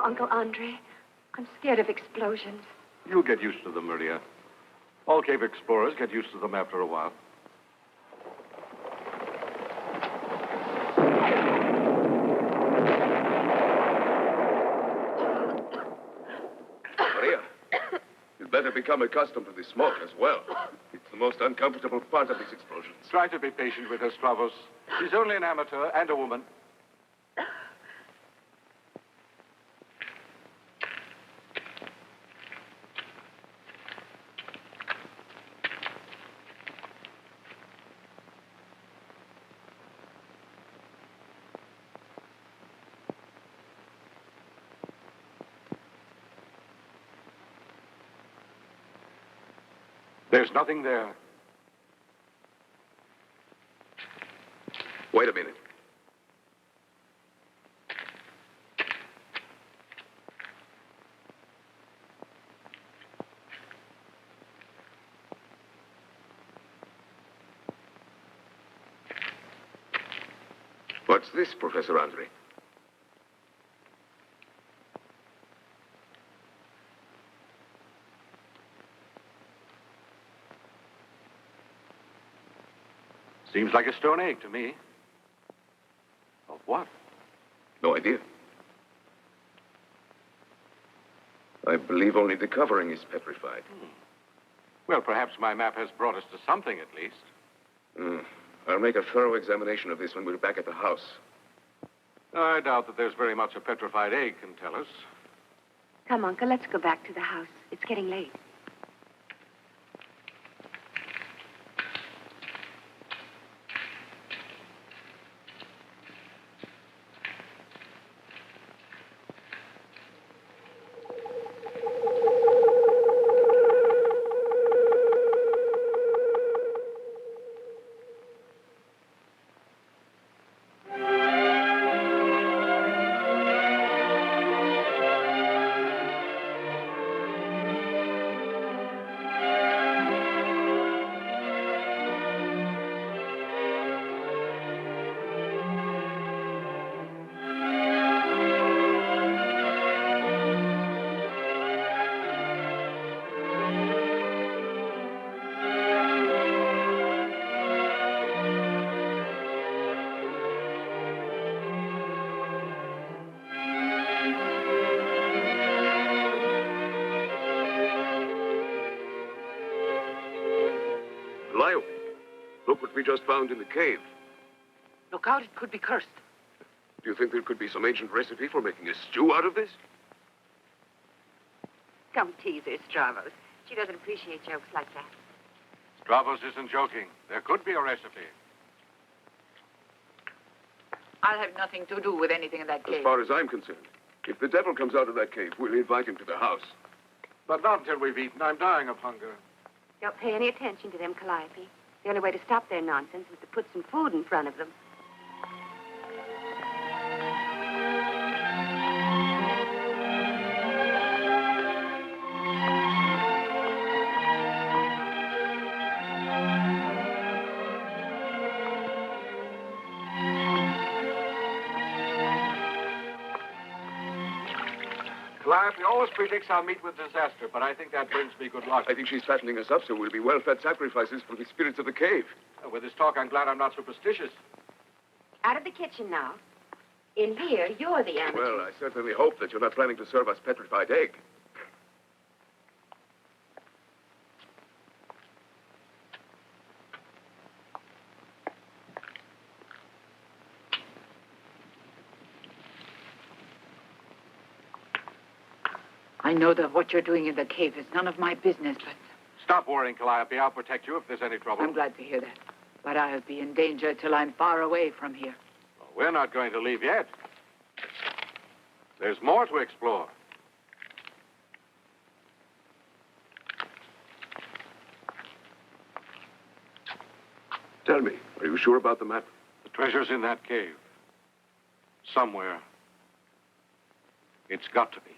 Uncle Andre, I'm scared of explosions. You'll get used to them, Maria. All cave explorers get used to them after a while. Maria, you'd better become accustomed to the smoke as well. It's the most uncomfortable part of these explosions. Try to be patient with her, Stravos. She's only an amateur and a woman. There's nothing there. Wait a minute. What's this, Professor Andre? Seems like a stone egg to me. Of what? No idea. I believe only the covering is petrified. Well, perhaps my map has brought us to something at least. I'll make a thorough examination of this when we're back at the house. I doubt that there's very much a petrified egg can tell us. Come, Uncle, let's go back to the house. It's getting late. Calliope, look what we just found in the cave. Look out, it could be cursed. Do you think there could be some ancient recipe for making a stew out of this? Don't tease her, Stravos. She doesn't appreciate jokes like that. Stravos isn't joking. There could be a recipe. I'll have nothing to do with anything in that As cave. far as I'm concerned, if the devil comes out of that cave, we'll invite him to the house. But not until we've eaten. I'm dying of hunger. Don't pay any attention to them, Calliope. The only way to stop their nonsense is to put some food in front of them. Calliope always predicts I'll meet with disaster, but I think that brings me good luck. I think she's fattening us up so we'll be well-fed sacrifices for the spirits of the cave. With this talk, I'm glad I'm not superstitious. Out of the kitchen now. In here, you're the amateur. Well, I certainly hope that you're not planning to serve us petrified egg. I know that what you're doing in the cave is none of my business, but Stop worrying, Calliope. I'll protect you if there's any trouble. I'm glad to hear that. But I'll be in danger till I'm far away from here. Well, we're not going to leave yet. There's more to explore. Tell me, are you sure about the map? The treasure's in that cave. Somewhere. It's got to be.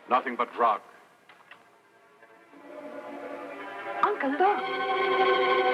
Nothing but rock. Uncle, look.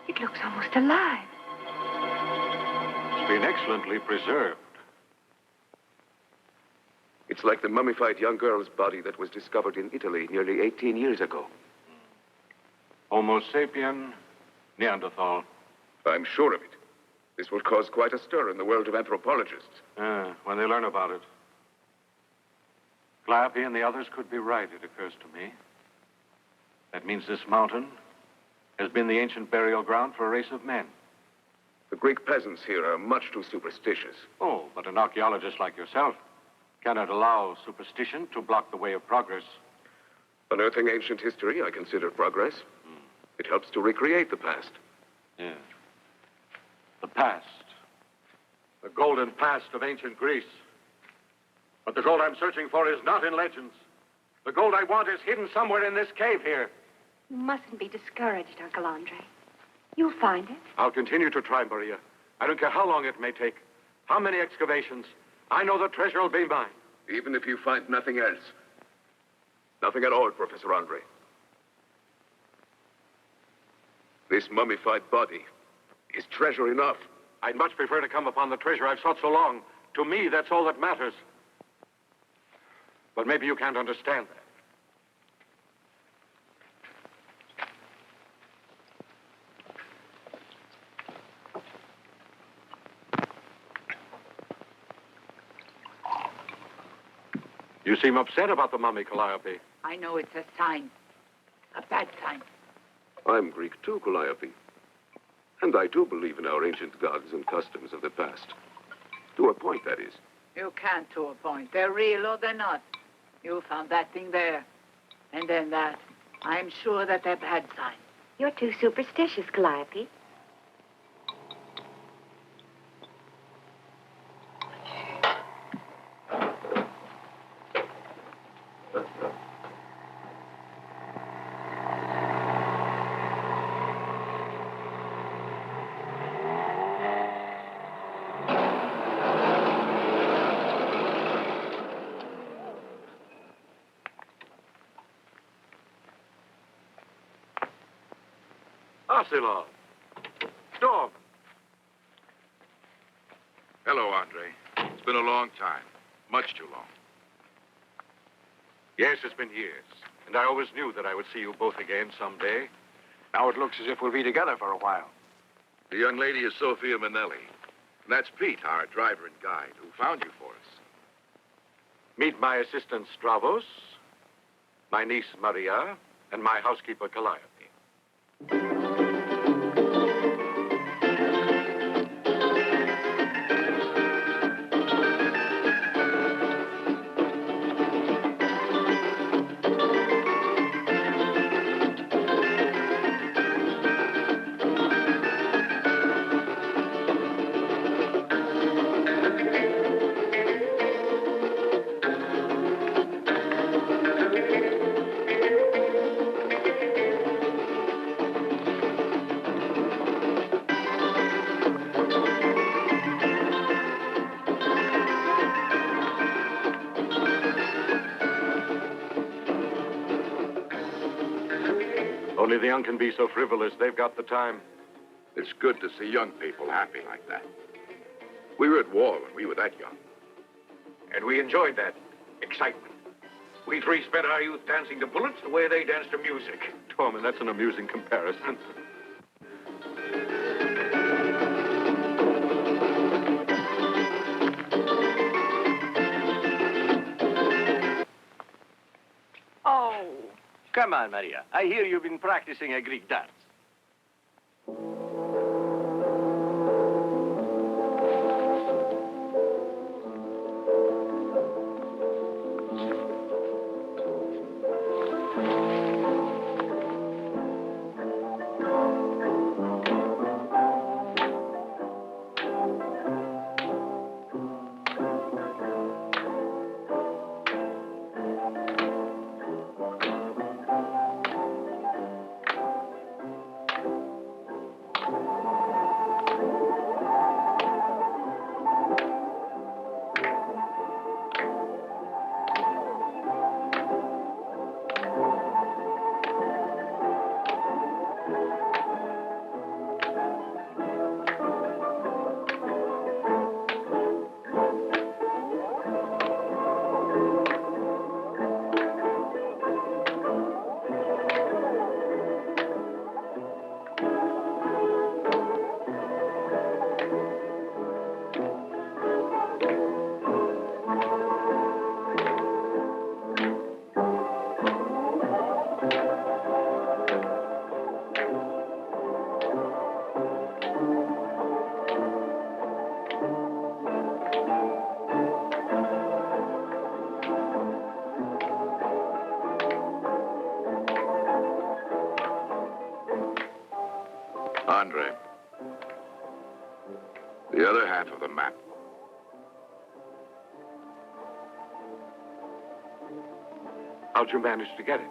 It looks almost alive. It's been excellently preserved. It's like the mummified young girl's body that was discovered in Italy nearly 18 years ago. Homo sapien, Neanderthal. I'm sure of it. This will cause quite a stir in the world of anthropologists. When they learn about it. Calliope and the others could be right, it occurs to me. That means this mountain has been the ancient burial ground for a race of men. The Greek peasants here are much too superstitious. Oh, but an archaeologist like yourself cannot allow superstition to block the way of progress. Unearthing ancient history, I consider progress. It helps to recreate the past. Yeah. The past. The golden past of ancient Greece. But the gold I'm searching for is not in legends. The gold I want is hidden somewhere in this cave here. You mustn't be discouraged, Uncle Andre. You'll find it. I'll continue to try, Maria. I don't care how long it may take, how many excavations. I know the treasure will be mine. Even if you find nothing else. Nothing at all, Professor Andre. This mummified body is treasure enough. I'd much prefer to come upon the treasure I've sought so long. To me, that's all that matters. But maybe you can't understand that. You seem upset about the mummy, Calliope. I know it's a sign. A bad sign. I'm Greek too, Calliope. And I do believe in our ancient gods and customs of the past. To a point, that is. You can't to a point. They're real or they're not. You found that thing there. And then that. I'm sure that they're bad signs. You're too superstitious, Calliope. Arcelon. Storm. Hello, Andre. It's been a long time. Much too long. Yes, it's been years. And I always knew that I would see you both again someday. Now it looks as if we'll be together for a while. The young lady is Sophia Manelli. And that's Pete, our driver and guide, who found you for us. Meet my assistant, Stravos, my niece, Maria, and my housekeeper, Calliope. Only the young can be so frivolous. They've got the time. It's good to see young people happy like that. We were at war when we were that young. And we enjoyed that excitement. We three spent our youth dancing to bullets the way they danced to music. Tormund, that's an amusing comparison. Oh. Come on, Maria. I hear you've been practicing a Greek dance. Andre. The other half of the map. How'd you manage to get it?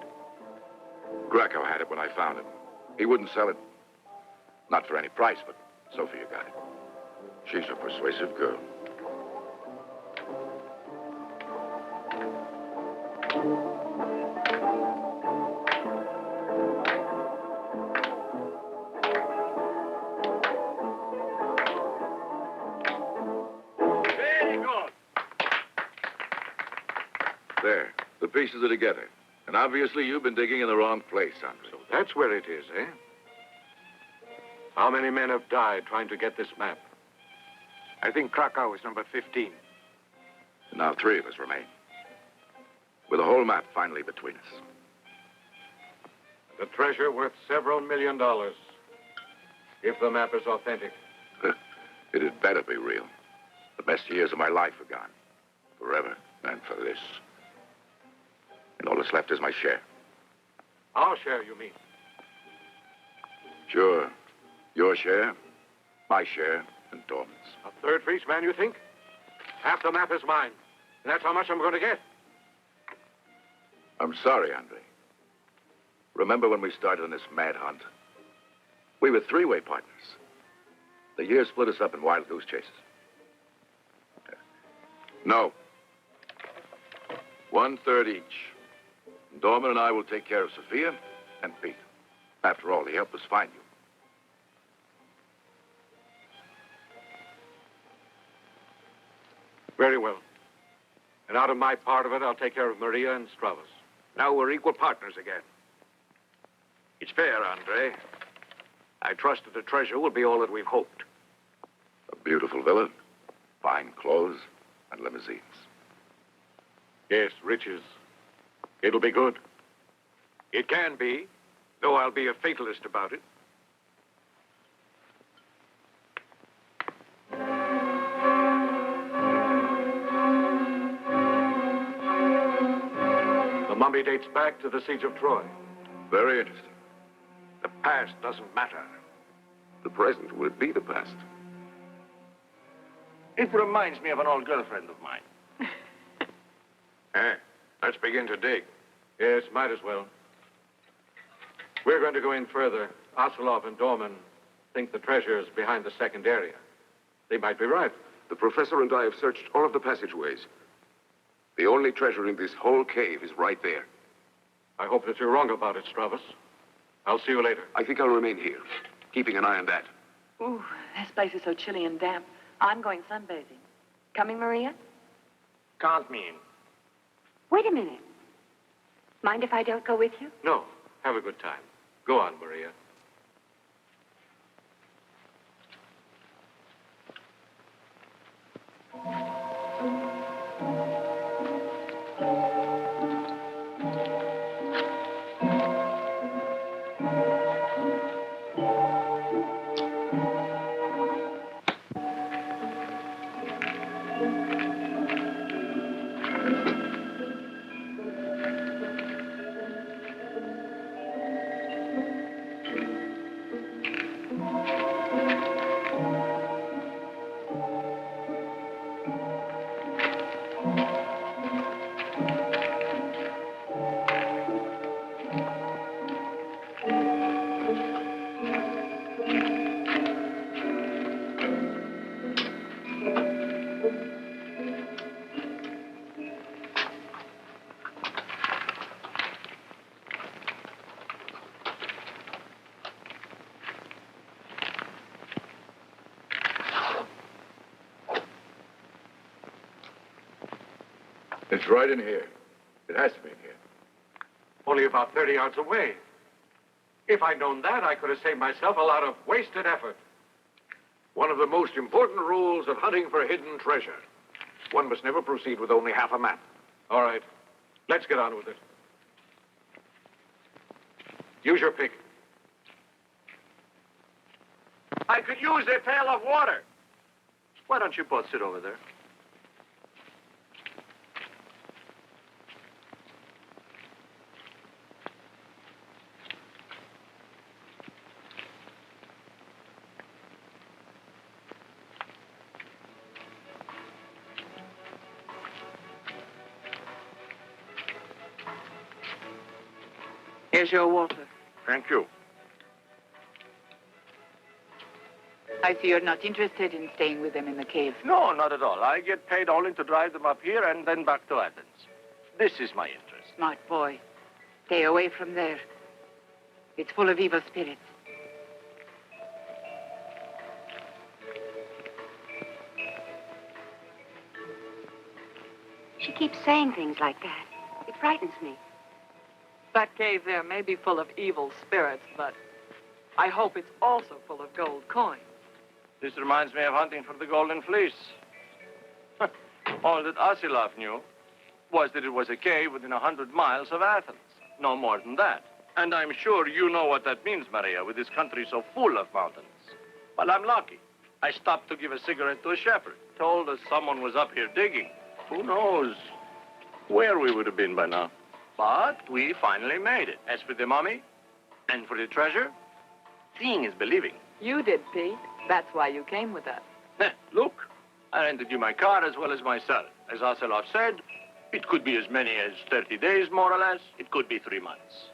Greco had it when I found it. He wouldn't sell it. Not for any price, but Sophia got it. She's a persuasive girl. Very good. There. The pieces are together. And obviously you've been digging in the wrong place, Andre. So that's where it is, eh? How many men have died trying to get this map? I think Krakow is number 15. And now 3 of us remain. With the whole map finally between us. The treasure worth several $1 million. If the map is authentic. It had better be real. The best years of my life are gone. Forever. And for this. And all that's left is my share. Our share, you mean? Sure. Your share, my share, and Dorman's. A third for each man, you think? Half the map is mine. And that's how much I'm going to get. I'm sorry, Andre. Remember when we started on this mad hunt? We were 3-way partners. The years split us up in wild goose chases. No. 1/3 each. Dorman and I will take care of Sophia and Pete. After all, he helped us find you. Very well. And out of my part of it, I'll take care of Maria and Stravos. Now we're equal partners again. It's fair, Andre. I trust that the treasure will be all that we've hoped. A beautiful villa, fine clothes, and limousines. Yes, riches. It'll be good. It can be, though I'll be a fatalist about it. The mummy dates back to the siege of Troy. Very interesting. The past doesn't matter. The present will be the past. It reminds me of an old girlfriend of mine. Let's begin to dig. Yes, might as well. We're going to go in further. Ocelov and Dorman think the treasure is behind the second area. They might be right. The professor and I have searched all of the passageways. The only treasure in this whole cave is right there. I hope that you're wrong about it, Stravos. I'll see you later. I think I'll remain here, keeping an eye on that. Ooh, this place is so chilly and damp. I'm going sunbathing. Coming, Maria? Can't mean. Wait a minute. Mind if I don't go with you? No. Have a good time. Go on, Maria. It's right in here. It has to be in here. Only about 30 yards away. If I'd known that, I could have saved myself a lot of wasted effort. One of the most important rules of hunting for hidden treasure. One must never proceed with only half a map. All right. Let's get on with it. Use your pick. I could use a pail of water. Why don't you both sit over there? Here's your water. Thank you. I see you're not interested in staying with them in the cave. No, not at all. I get paid only to drive them up here and then back to Athens. This is my interest. Smart boy. Stay away from there. It's full of evil spirits. She keeps saying things like that. It frightens me. That cave there may be full of evil spirits, but I hope it's also full of gold coins. This reminds me of hunting for the Golden Fleece. All that Asilov knew was that it was a cave within 100 miles of Athens. No more than that. And I'm sure you know what that means, Maria, with this country so full of mountains. Well, I'm lucky. I stopped to give a cigarette to a shepherd. Told us someone was up here digging. Who knows where we would have been by now. But we finally made it. As for the mummy and for the treasure, seeing is believing. You did, Pete. That's why you came with us. Look, I rented you my car as well as my cell. As Asilov said, it could be as many as 30 days, more or less. It could be 3 months.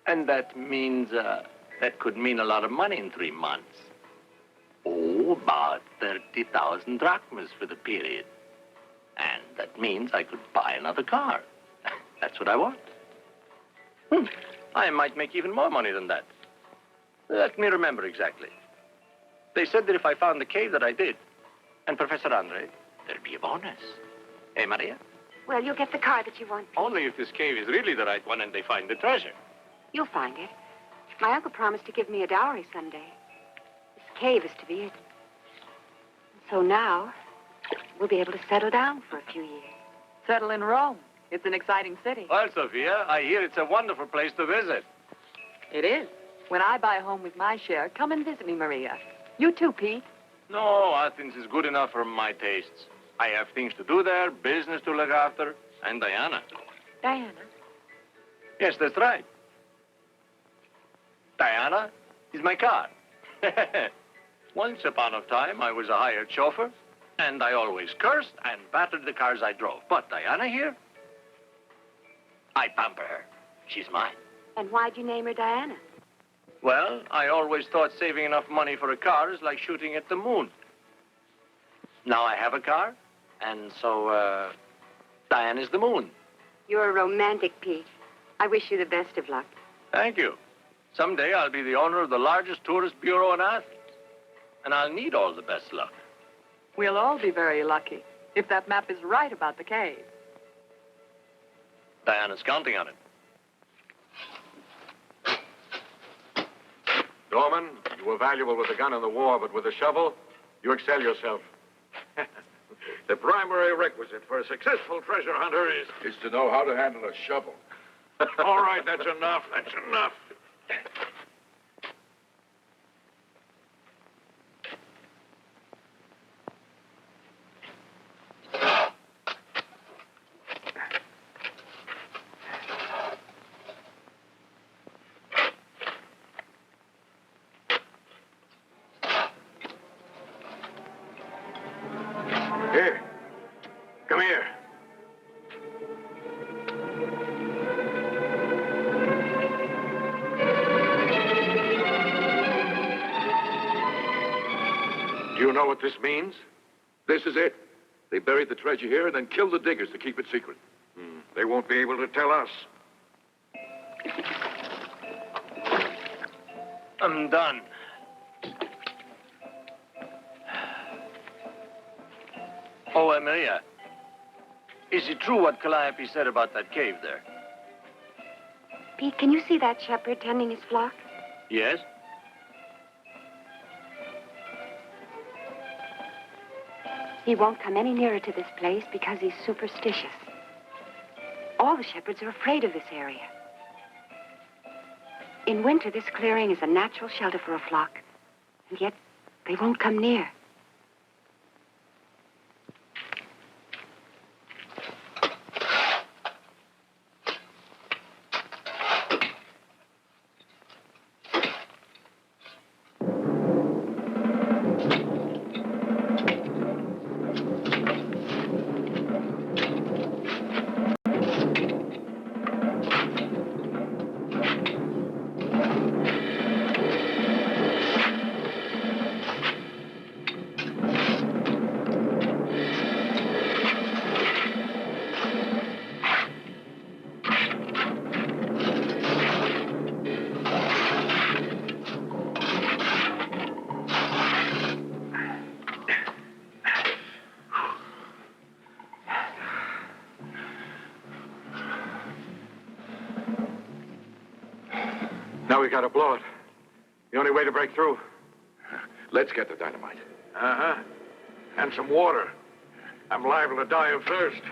And that means, that could mean a lot of money in 3 months. Oh, about 30,000 drachmas for the period. And that means I could buy another car. That's what I want. I might make even more money than that. Let me remember exactly. They said that if I found the cave that I did, and Professor Andre, there'd be a bonus. Eh, Maria? Well, you'll get the car that you want. Only if this cave is really the right one and they find the treasure. You'll find it. My uncle promised to give me a dowry someday. This cave is to be it. So now, we'll be able to settle down for a few years. Settle in Rome. It's an exciting city. Well, Sophia, I hear it's a wonderful place to visit. It is. When I buy home with my share, come and visit me, Maria. You too, Pete. No, Athens is good enough for my tastes. I have things to do there, business to look after, and Diana. Diana? Yes, that's right. Diana is my car. Once upon a time, I was a hired chauffeur, and I always cursed and battered the cars I drove. But Diana here, I pamper her. She's mine. And why'd you name her Diana? Well, I always thought saving enough money for a car is like shooting at the moon. Now I have a car, and so, Diane is the moon. You're a romantic, Pete. I wish you the best of luck. Thank you. Someday I'll be the owner of the largest tourist bureau in Athens, and I'll need all the best luck. We'll all be very lucky if that map is right about the cave. Diana's counting on it. Dorman, you were valuable with a gun in the war, but with a shovel, you excel yourself. The primary requisite for a successful treasure hunter is to know how to handle a shovel. All right, that's enough. That's enough. Here. Come here. Do you know what this means? This is it. They buried the treasure here and then killed the diggers to keep it secret. They won't be able to tell us. I'm done. Oh, Amelia, is it true what Calliope said about that cave there? Pete, can you see that shepherd tending his flock? Yes? He won't come any nearer to this place because he's superstitious. All the shepherds are afraid of this area. In winter, this clearing is a natural shelter for a flock, and yet they won't come near. we got to blow it. The only way to break through. Let's get the dynamite. Uh-huh. And some water. I'm liable to die of thirst.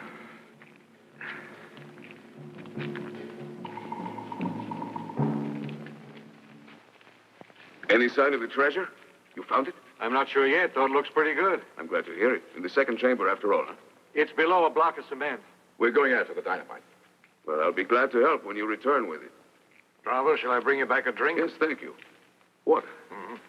Any sign of the treasure? You found it? I'm not sure yet, though it looks pretty good. I'm glad to hear it. In the second chamber, after all, huh? It's below a block of cement. We're going after the dynamite. Well, I'll be glad to help when you return with it. Bravo, shall I bring you back a drink? Yes, thank you. Water. Mhm.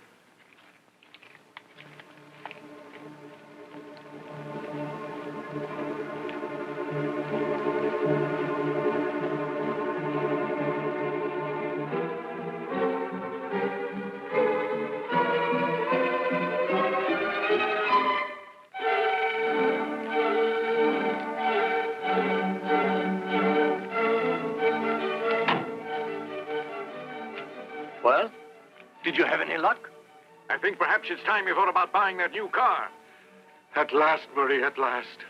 Well, did you have any luck? I think perhaps it's time you thought about buying that new car. At last, Marie, at last.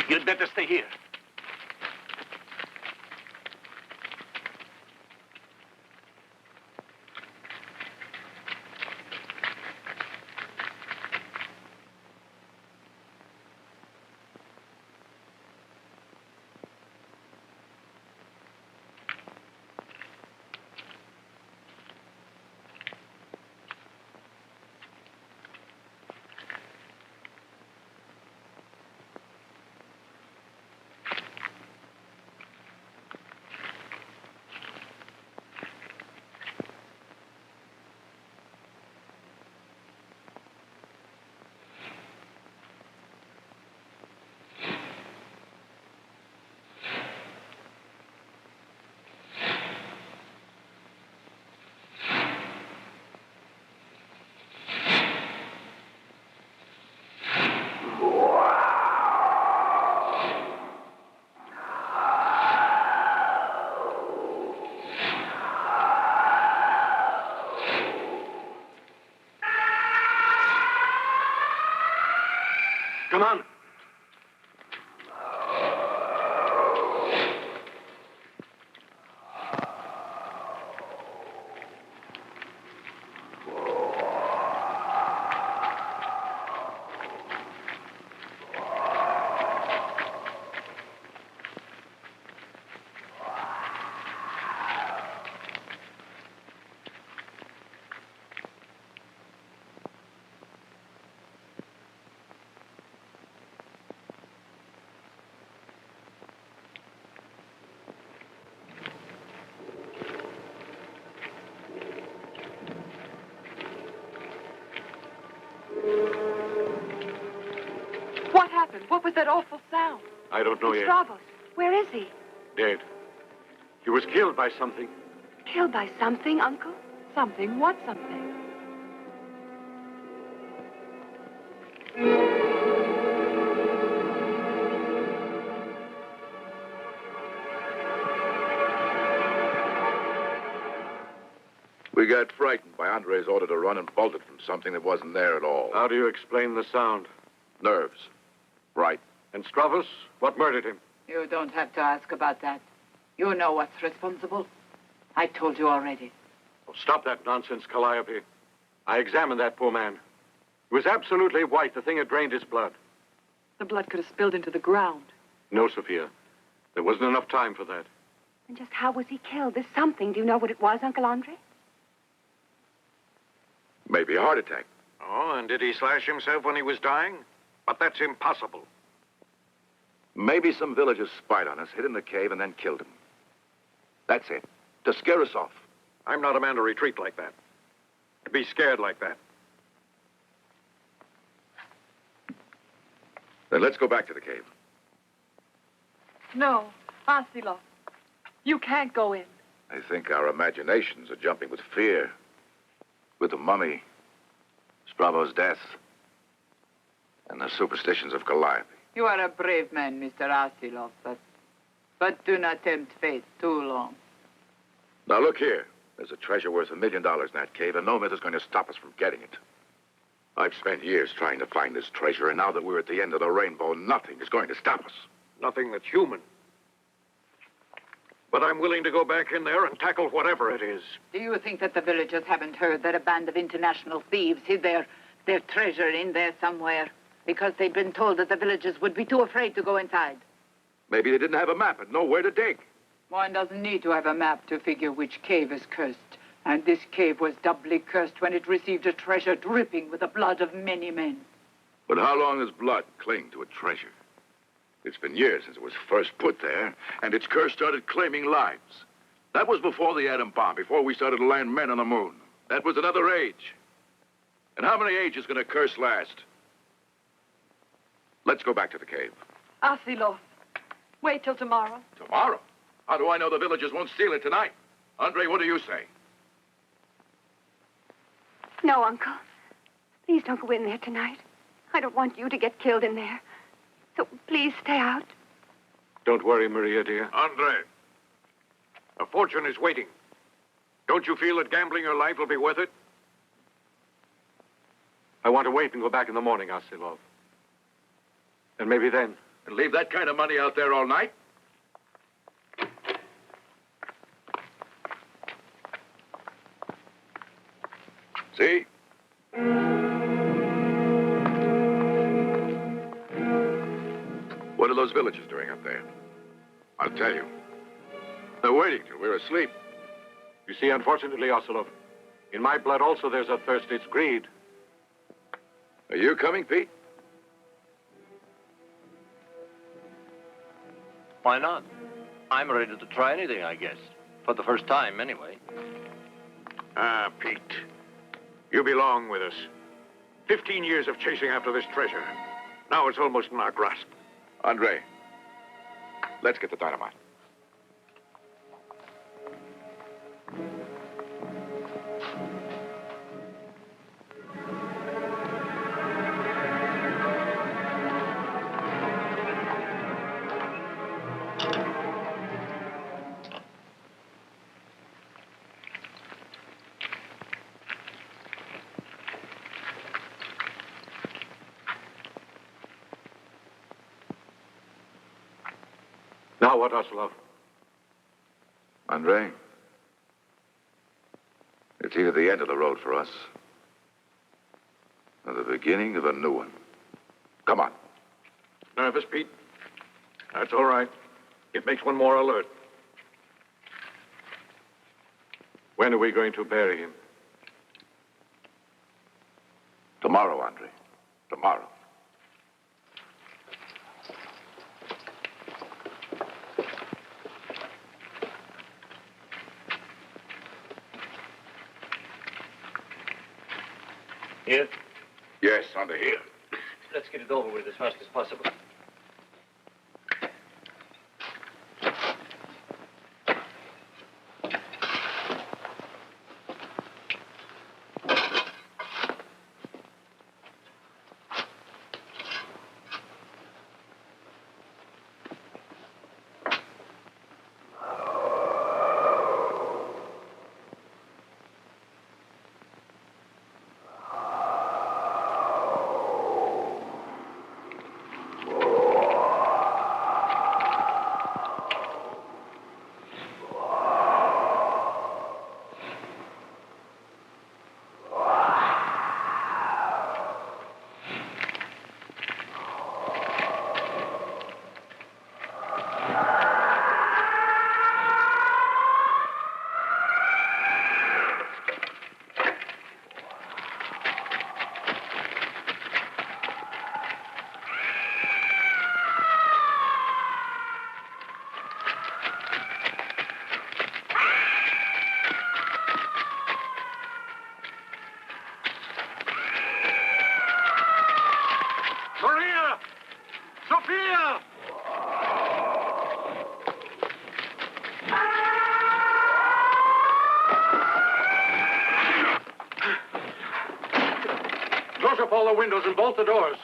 You'd better stay here. Come on. What happened? What was that awful sound? I don't know yet. Stravos, where is he? Dead. He was killed by something. Killed by something, Uncle? Something? What something? We got frightened by Andre's order to run and bolted from something that wasn't there at all. How do you explain the sound? Nerves. Right. And Stravos, what murdered him? You don't have to ask about that. You know what's responsible. I told you already. Oh, stop that nonsense, Calliope. I examined that poor man. He was absolutely white. The thing had drained his blood. The blood could have spilled into the ground. No, Sophia. There wasn't enough time for that. And just how was he killed? This something. Do you know what it was, Uncle Andre? Maybe a heart attack. Oh, and did he slash himself when he was dying? But that's impossible. Maybe some villagers spied on us, hid in the cave, and then killed him. That's it. To scare us off. I'm not a man to retreat like that. To be scared like that. Then let's go back to the cave. No, Asilov. You can't go in. I think our imaginations are jumping with fear. With the mummy, Stravos' death, and the superstitions of Calliope. You are a brave man, Mr. Asilov, but do not tempt fate too long. Now look here. There's a treasure worth $1 million in that cave, and no myth is going to stop us from getting it. I've spent years trying to find this treasure, and now that we're at the end of the rainbow, nothing is going to stop us. Nothing that's human. But I'm willing to go back in there and tackle whatever it is. Do you think that the villagers haven't heard that a band of international thieves hid their treasure in there somewhere? Because they'd been told that the villagers would be too afraid to go inside. Maybe they didn't have a map and know where to dig. One doesn't need to have a map to figure which cave is cursed. And this cave was doubly cursed when it received a treasure dripping with the blood of many men. But how long does blood cling to a treasure? It's been years since it was first put there, and its curse started claiming lives. That was before the atom bomb, before we started to land men on the moon. That was another age. And how many ages can a curse last? Let's go back to the cave. Asilov, wait till tomorrow. Tomorrow? How do I know the villagers won't steal it tonight? Andre, what do you say? No, Uncle. Please don't go in there tonight. I don't want you to get killed in there. So please stay out. Don't worry, Maria, dear. Andre, a fortune is waiting. Don't you feel that gambling your life will be worth it? I want to wait and go back in the morning, Asilov. And maybe then. And leave that kind of money out there all night? See? What are those villagers doing up there? I'll tell you. They're waiting till we're asleep. You see, unfortunately, Ocelov, in my blood also there's a thirst. It's greed. Are you coming, Pete? Why not? I'm ready to try anything, I guess. For the first time, anyway. Ah, Pete. You belong with us. 15 years of chasing after this treasure. Now it's almost in our grasp. Andre, let's get the dynamite. Now what, Ocelov? Andre, it's either the end of the road for us or the beginning of a new one. Come on. Nervous, Pete? That's all right. It makes one more alert. When are we going to bury him? Tomorrow, Andre. Tomorrow. Here? Yes, under here. Let's get it over with as fast as possible. Maria! Sophia! Close up all the windows and bolt the doors.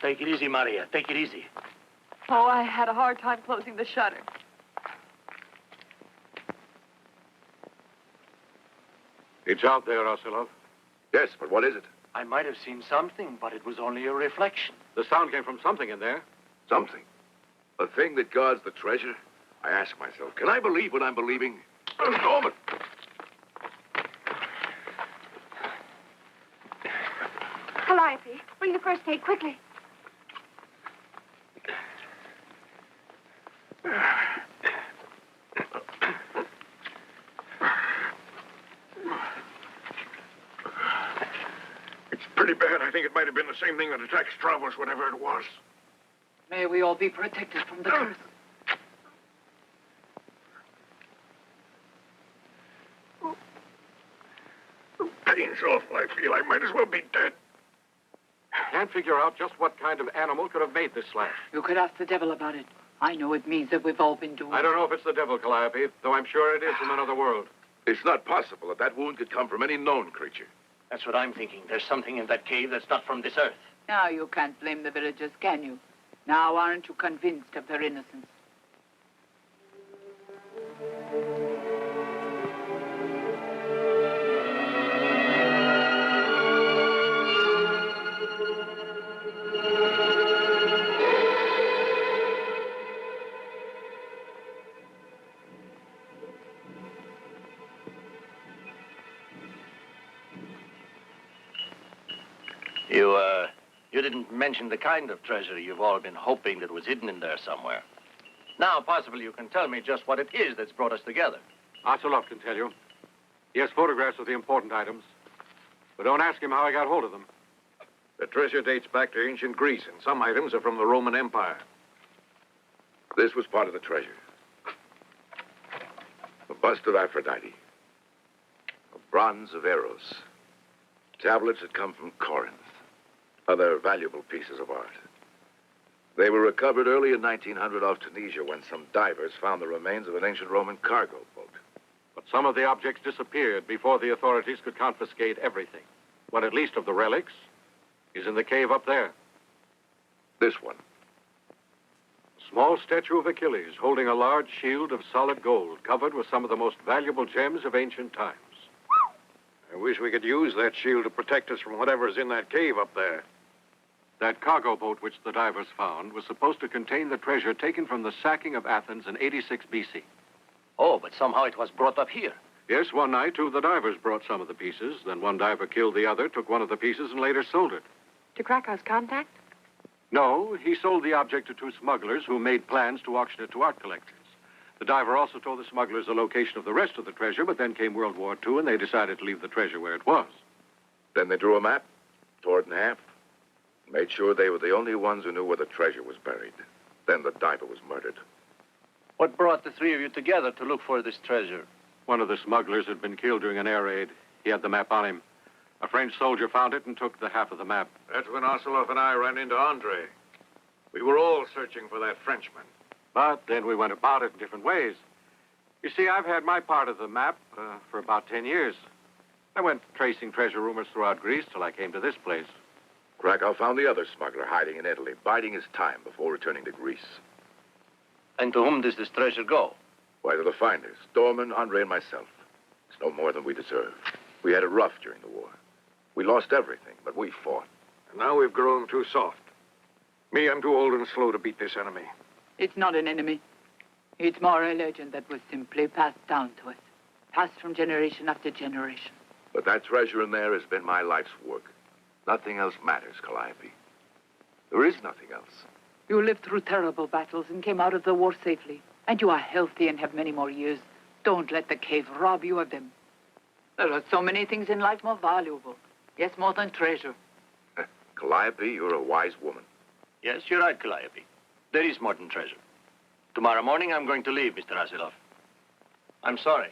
Take it easy, Maria. Take it easy. Oh, I had a hard time closing the shutter. It's out there, Ocelov. Yes, but what is it? I might have seen something, but it was only a reflection. The sound came from something in there. Something. A thing that guards the treasure? I ask myself, can I believe what I'm believing? Norman! Calliope, bring the first aid quickly. It's pretty bad. I think it might have been the same thing that attacked Stravos, whatever it was. May we all be protected from the curse. Pain's awful. I feel I might as well be dead. Can't figure out just what kind of animal could have made this slash. You could ask the devil about it. I know it means that we've all been doomed. I don't know if it's the devil, Calliope, though I'm sure it is from another world. It's not possible that that wound could come from any known creature. That's what I'm thinking. There's something in that cave that's not from this earth. Now you can't blame the villagers, can you? Now aren't you convinced of their innocence? You didn't mention the kind of treasure you've all been hoping that was hidden in there somewhere. Now, possibly you can tell me just what it is that's brought us together. Ocelov can tell you. He has photographs of the important items. But don't ask him how I got hold of them. The treasure dates back to ancient Greece, and some items are from the Roman Empire. This was part of the treasure. A bust of Aphrodite. A bronze of Eros. Tablets that come from Corinth. Other valuable pieces of art. They were recovered early in 1900 off Tunisia when some divers found the remains of an ancient Roman cargo boat. But some of the objects disappeared before the authorities could confiscate everything. What at least of the relics is in the cave up there. This one. A small statue of Achilles holding a large shield of solid gold covered with some of the most valuable gems of ancient times. I wish we could use that shield to protect us from whatever's in that cave up there. That cargo boat which the divers found was supposed to contain the treasure taken from the sacking of Athens in 86 BC. Oh, but somehow it was brought up here. Yes, one night, two of the divers brought some of the pieces. Then one diver killed the other, took one of the pieces, and later sold it. To Krakow's contact? No, he sold the object to two smugglers who made plans to auction it to art collectors. The diver also told the smugglers the location of the rest of the treasure, but then came World War II, and they decided to leave the treasure where it was. Then they drew a map, tore it in half, made sure they were the only ones who knew where the treasure was buried. Then the diver was murdered. What brought the three of you together to look for this treasure? One of the smugglers had been killed during an air raid. He had the map on him. A French soldier found it and took the half of the map. That's when Ocelov and I ran into Andre. We were all searching for that Frenchman. But then we went about it in different ways. You see, I've had my part of the map for about 10 years. I went tracing treasure rumors throughout Greece till I came to this place. Krakow found the other smuggler hiding in Italy, biding his time before returning to Greece. And to whom does this treasure go? Why, to the finders, Dorman, Andre, and myself. It's no more than we deserve. We had it rough during the war. We lost everything, but we fought. And now we've grown too soft. Me, I'm too old and slow to beat this enemy. It's not an enemy. It's more a legend that was simply passed down to us. Passed from generation after generation. But that treasure in there has been my life's work. Nothing else matters, Calliope. There is nothing else. You lived through terrible battles and came out of the war safely. And you are healthy and have many more years. Don't let the cave rob you of them. There are so many things in life more valuable. Yes, more than treasure. Calliope, you're a wise woman. Yes, you're right, Calliope. There is more than treasure. Tomorrow morning, I'm going to leave, Mr. Ocelov. I'm sorry.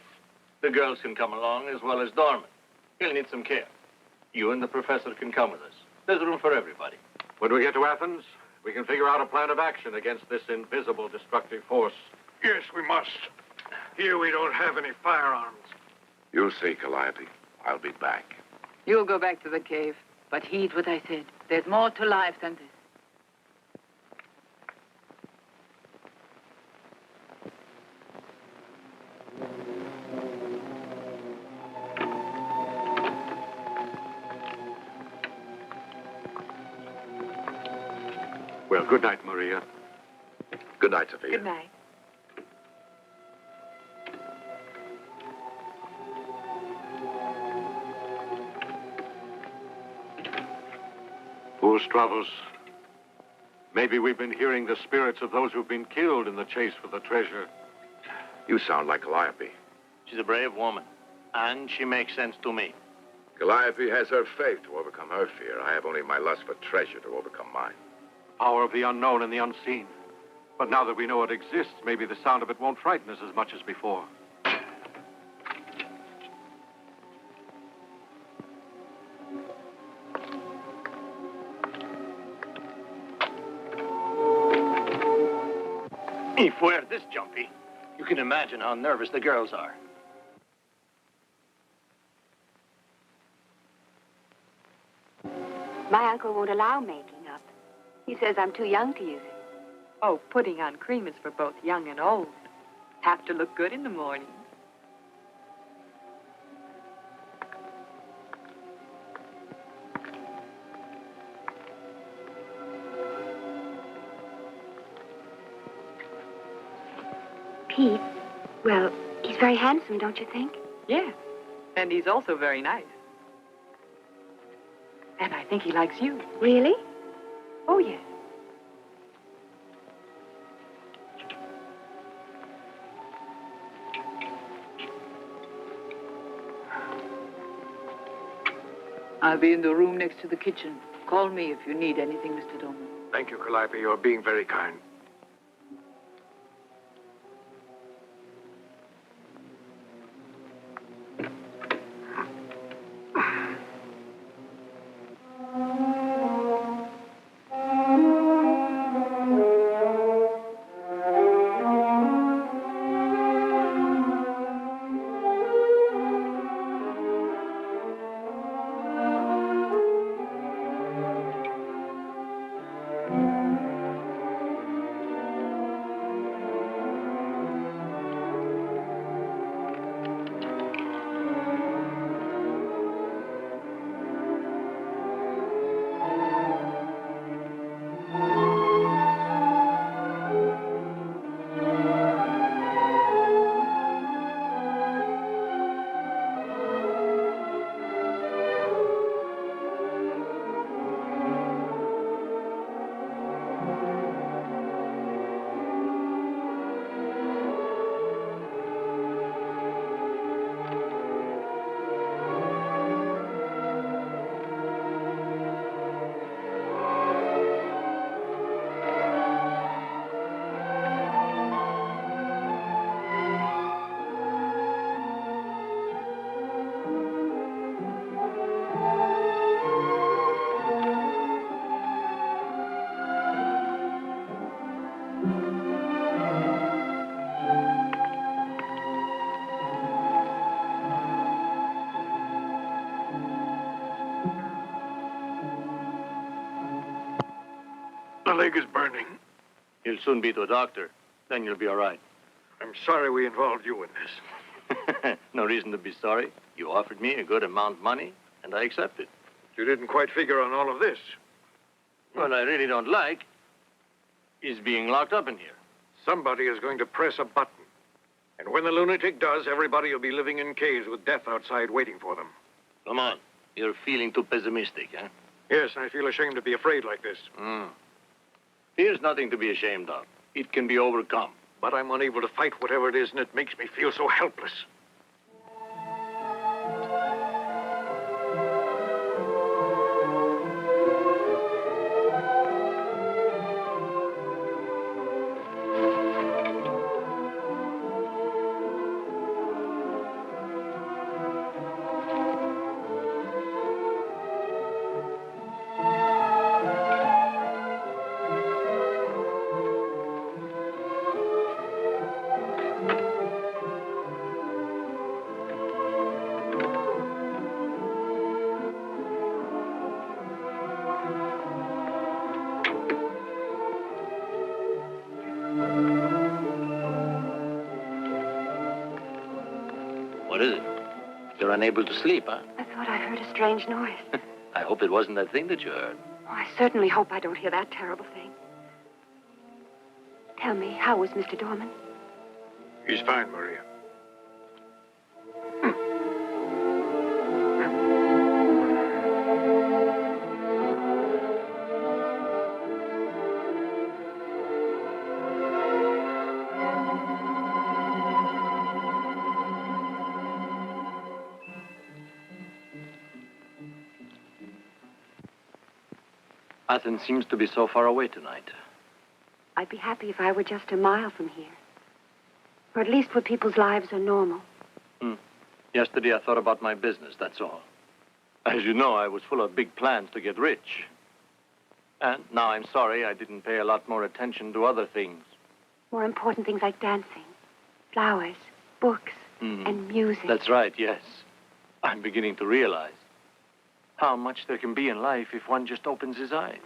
The girls can come along as well as Dorman. He'll need some care. You and the professor can come with us. There's room for everybody. When we get to Athens, we can figure out a plan of action against this invisible destructive force. Yes, we must. Here we don't have any firearms. You'll see, Calliope. I'll be back. You'll go back to the cave. But heed what I said. There's more to life than this. Well, good night, Maria. Good night, Sophia. Good night. Poor Stravos. Maybe we've been hearing the spirits of those who've been killed in the chase for the treasure. You sound like Calliope. She's a brave woman, and she makes sense to me. Calliope has her faith to overcome her fear. I have only my lust for treasure to overcome mine. Power of the unknown and the unseen. But now that we know it exists, maybe the sound of it won't frighten us as much as before. If we're this jumpy, you can imagine how nervous the girls are. My uncle won't allow making up. He says I'm too young to use it. Oh, putting on cream is for both young and old. Have to look good in the morning. Pete, well, he's very handsome, don't you think? Yes, and he's also very nice. And I think he likes you. Really? Oh, yes. I'll be in the room next to the kitchen. Call me if you need anything, Mr. Dorman. Thank you, Calliope. You're being very kind. The leg is burning. You'll soon be to a doctor. Then you'll be all right. I'm sorry we involved you in this. No reason to be sorry. You offered me a good amount of money, and I accepted. You didn't quite figure on all of this. What I really don't like is being locked up in here. Somebody is going to press a button. And when the lunatic does, everybody will be living in caves with death outside waiting for them. Come on. You're feeling too pessimistic, huh? Yes, I feel ashamed to be afraid like this. Fear's nothing to be ashamed of. It can be overcome. But I'm unable to fight whatever it is, and it makes me feel so helpless. What is it? You're unable to sleep, huh? I thought I heard a strange noise. I hope it wasn't that thing that you heard. Oh, I certainly hope I don't hear that terrible thing. Tell me, how was Mr. Dorman? He's fine, Maria. Athens seems to be so far away tonight. I'd be happy if I were just a mile from here. Or at least where people's lives are normal. Yesterday I thought about my business, that's all. As you know, I was full of big plans to get rich. And now I'm sorry I didn't pay a lot more attention to other things. More important things like dancing, flowers, books, and music. That's right, yes. I'm beginning to realize how much there can be in life if one just opens his eyes.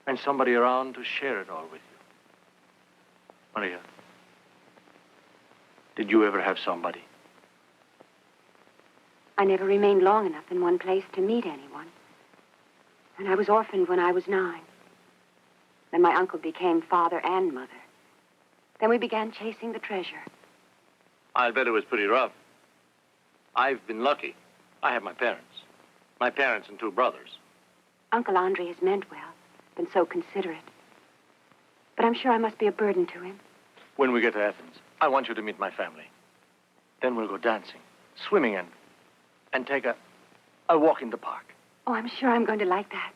And somebody around to share it all with you. Maria, did you ever have somebody? I never remained long enough in one place to meet anyone. And I was orphaned when I was 9. Then my uncle became father and mother. Then we began chasing the treasure. I'll bet it was pretty rough. I've been lucky. I have my parents. My parents and 2 brothers. Uncle Andre has meant well, been so considerate. But I'm sure I must be a burden to him. When we get to Athens, I want you to meet my family. Then we'll go dancing, swimming, and take a walk in the park. Oh, I'm sure I'm going to like that.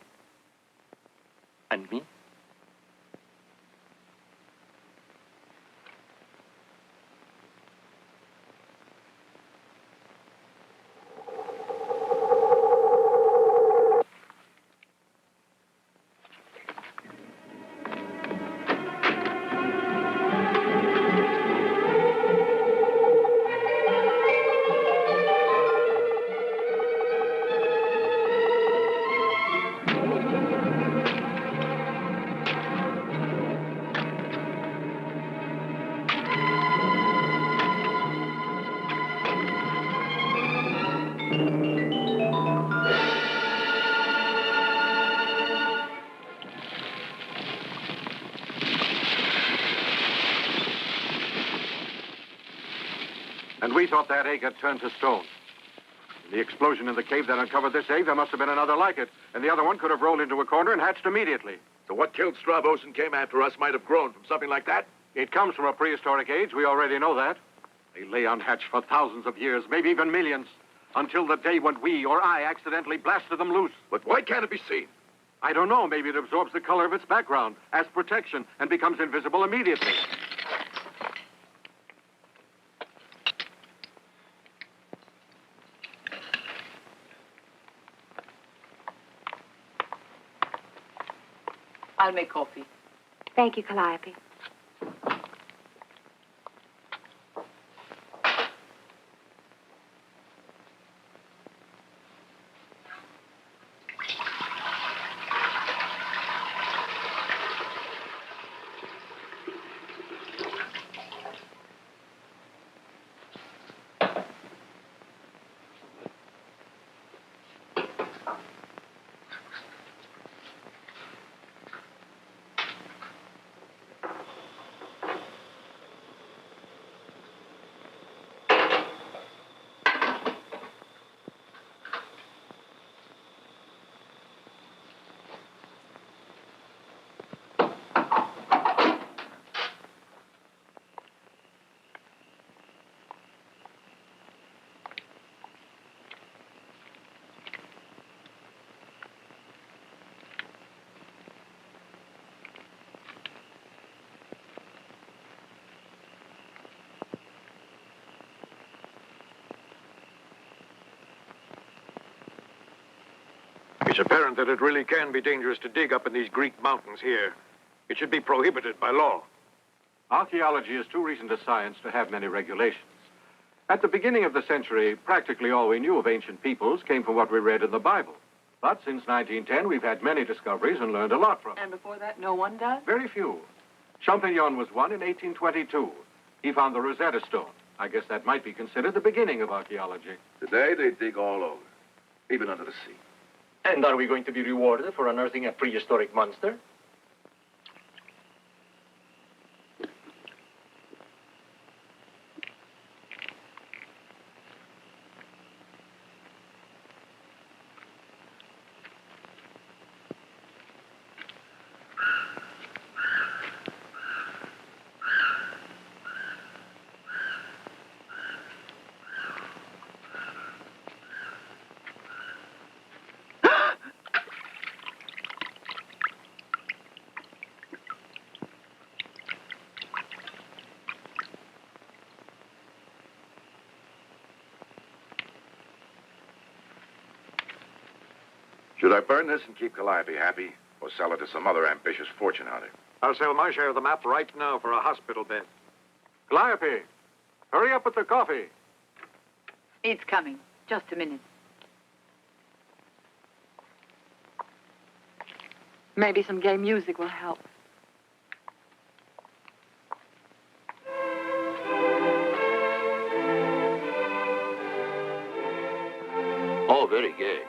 And me? And we thought that egg had turned to stone. In the explosion in the cave that uncovered this egg, there must have been another like it. And the other one could have rolled into a corner and hatched immediately. So what killed Stravos and came after us might have grown from something like that? It comes from a prehistoric age. We already know that. They lay unhatched for thousands of years, maybe even millions, until the day when we or I accidentally blasted them loose. But why can't it be seen? I don't know. Maybe it absorbs the color of its background as protection and becomes invisible immediately. I'll make coffee. Thank you, Calliope. It's apparent that it really can be dangerous to dig up in these Greek mountains here. It should be prohibited by law. Archaeology is too recent a science to have many regulations. At the beginning of the century, practically all we knew of ancient peoples came from what we read in the Bible. But since 1910, we've had many discoveries and learned a lot from them. And before that, no one does? Very few. Champignon was one in 1822. He found the Rosetta Stone. I guess that might be considered the beginning of archaeology. Today, they dig all over, even under the sea. And are we going to be rewarded for unearthing a prehistoric monster? Should I burn this and keep Calliope happy, or sell it to some other ambitious fortune hunter? I'll sell my share of the map right now for a hospital bed. Calliope, hurry up with the coffee. It's coming. Just a minute. Maybe some gay music will help. Oh, very gay.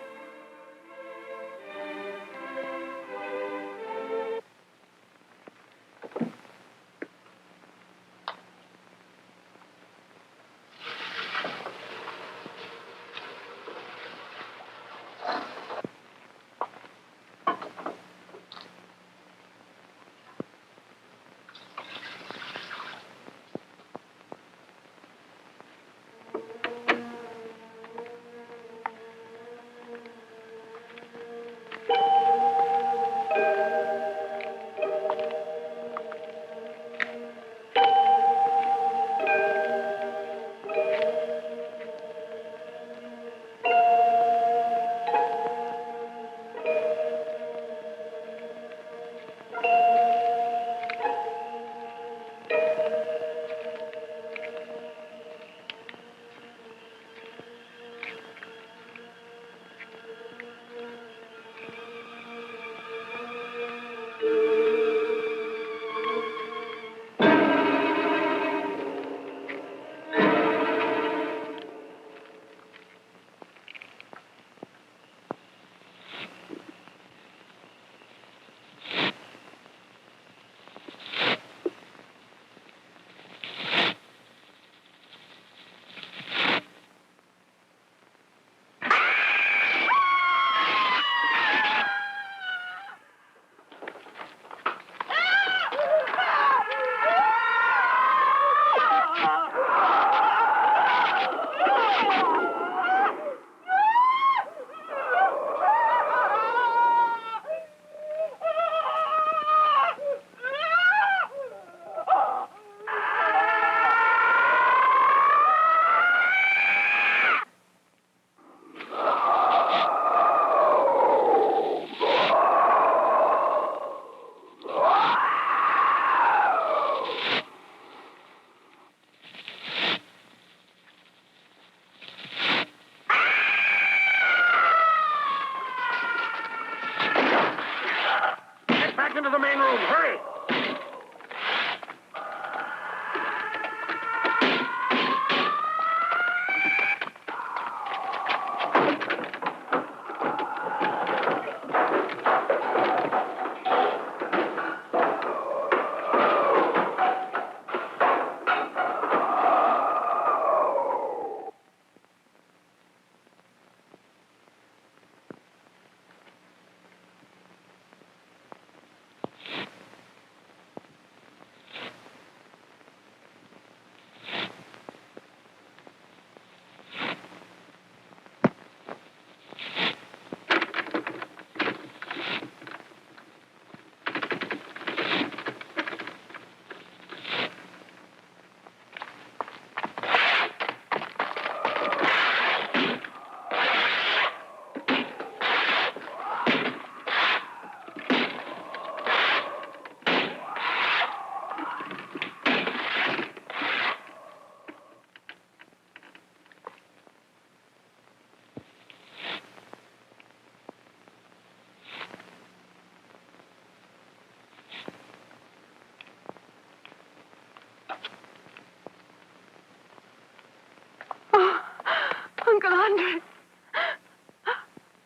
Uncle Andre.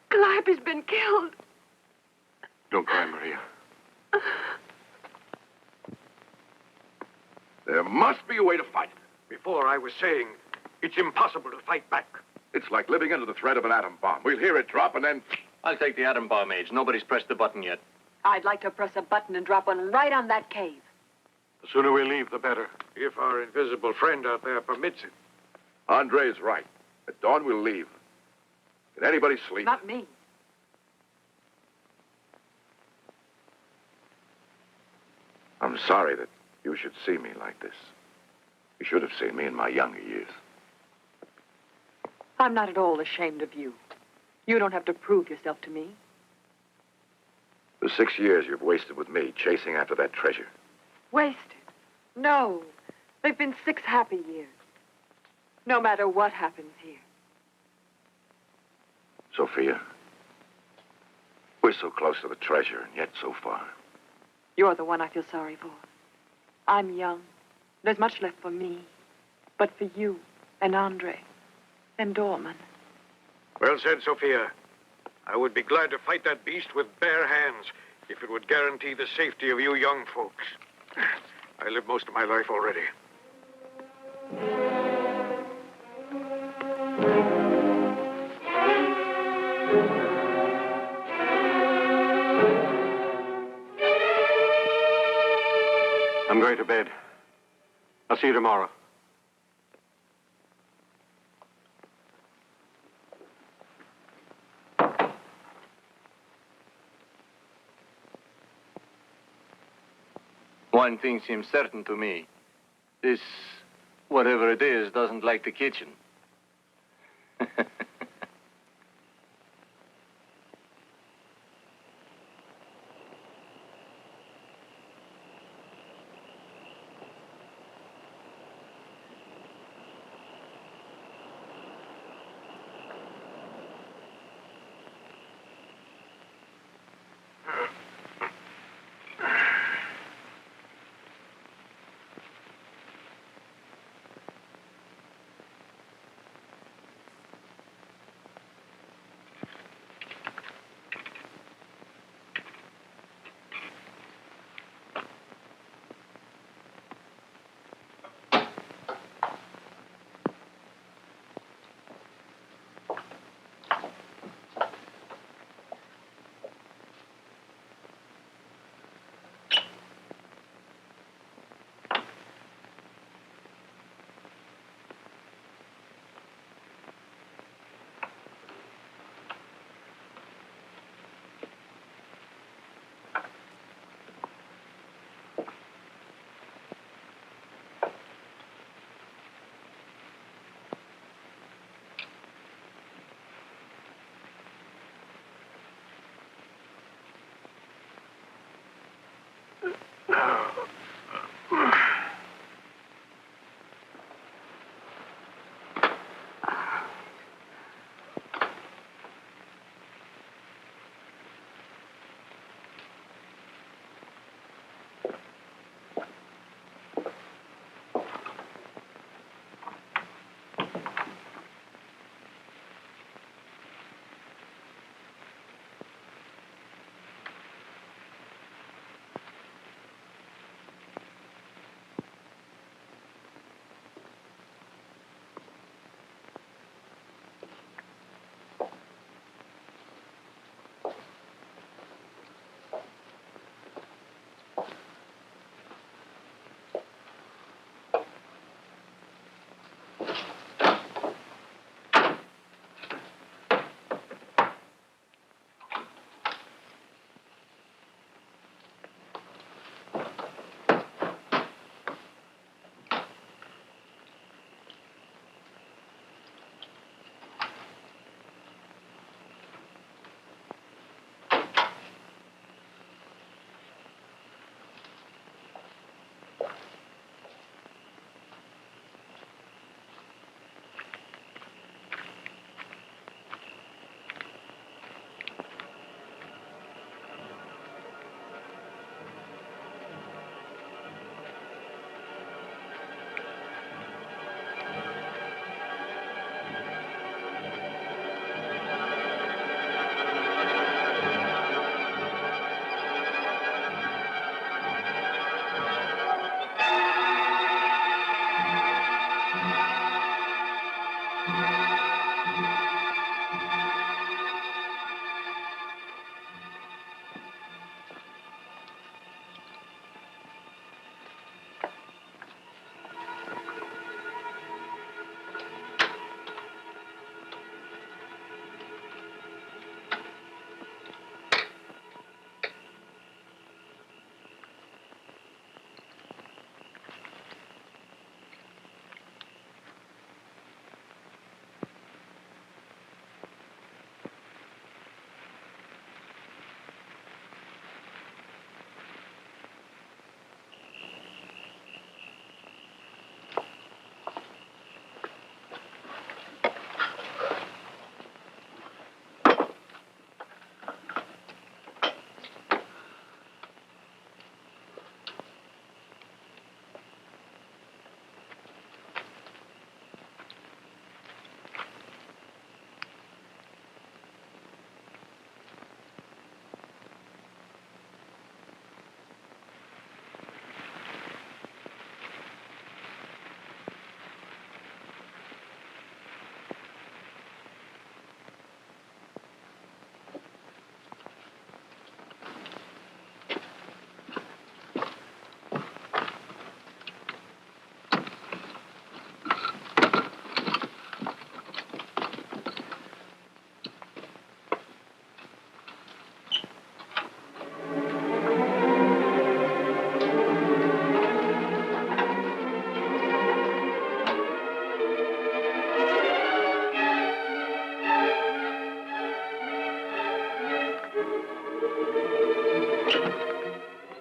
Calliope's been killed. Don't cry, Maria. There must be a way to fight it. Before I was saying, it's impossible to fight back. It's like living under the threat of an atom bomb. We'll hear it drop and then... I'll take the atom bomb age. Nobody's pressed the button yet. I'd like to press a button and drop one right on that cave. The sooner we leave, the better. If our invisible friend out there permits it. Andre is right. At dawn, we'll leave. Can anybody sleep? Not me. I'm sorry that you should see me like this. You should have seen me in my younger years. I'm not at all ashamed of you. You don't have to prove yourself to me. The 6 years you've wasted with me chasing after that treasure. Wasted? No. They've been 6 happy years. No matter what happens here. Sophia, we're so close to the treasure and yet so far. You're the one I feel sorry for. I'm young. There's much left for me. But for you and Andre and Dorman. Well said, Sophia. I would be glad to fight that beast with bare hands if it would guarantee the safety of you young folks. I lived most of my life already. I'm going to bed. I'll see you tomorrow. One thing seems certain to me. This, whatever it is, doesn't like the kitchen.